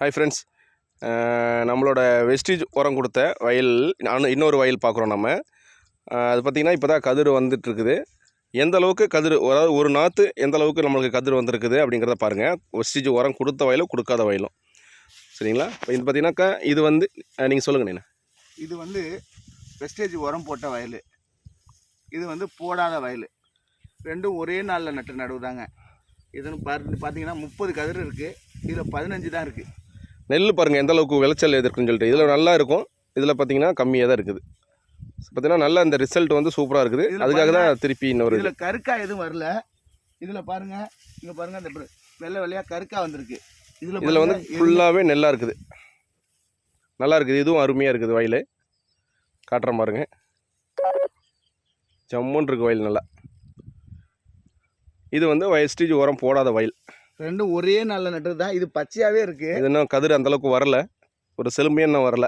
Hi friends, நம்மளோட Vestige உரம் கொடுத்த வயல் இன்னொரு வயல் பார்க்குறோம் நம்ம. அது பார்த்திங்கன்னா இப்போ தான் கதிர் வந்துட்டுருக்குது. எந்த அளவுக்கு கதிர், அதாவது ஒரு நாற்று எந்த அளவுக்கு நம்மளுக்கு கதிர் வந்திருக்குது அப்படிங்கிறத பாருங்கள். வெஸ்டீஜ் உரம் கொடுத்த வயலும் கொடுக்காத வயலும், சரிங்களா? இப்போ இது பார்த்திங்கனாக்கா இது வந்து நீங்கள் சொல்லுங்கள். நீ இது வந்து வெஸ்டேஜ் உரம் போட்ட வயல், இது வந்து போடாத வயல். ரெண்டும் ஒரே நாளில் நடுவுதாங்க. இதுன்னு பார்த்தீங்கன்னா 30 கதிர் இருக்குது, இதில் 15 தான் இருக்குது. நெல் பாருங்கள் எந்த அளவுக்கு விளைச்சல் எதிர்க்குன்னு சொல்லிட்டு. இதில் நல்லா இருக்கும், இதில் பார்த்தீங்கன்னா கம்மியாக தான் இருக்குது. பார்த்தீங்கன்னா நல்ல இந்த ரிசல்ட் வந்து சூப்பராக இருக்குது. அதுக்காக தான் திருப்பி இன்னொரு இதில் கருக்கா எதுவும் வரல. இதில் பாருங்கள், இங்கே பாருங்கள், அந்த வெள்ளை வெள்ளையாக கருக்கா வந்திருக்கு. இதில் வந்து ஃபுல்லாகவே நெல்லாக இருக்குது, நல்லா இருக்குது. இதுவும் அருமையாக இருக்குது. வயல் காட்டுற பாருங்க, ஜம்முன்னு இருக்குது வயல் நல்லா. இது வந்து வெஸ்டீஜ் உரம் போடாத வயல். ரெண்டும் ஒரே நாளில் நட்டது தான். இது பச்சையாகவே இருக்குது. இது இன்னும் கதிர் அந்தளவுக்கு வரல, ஒரு செழுமையாக இன்னும் வரல.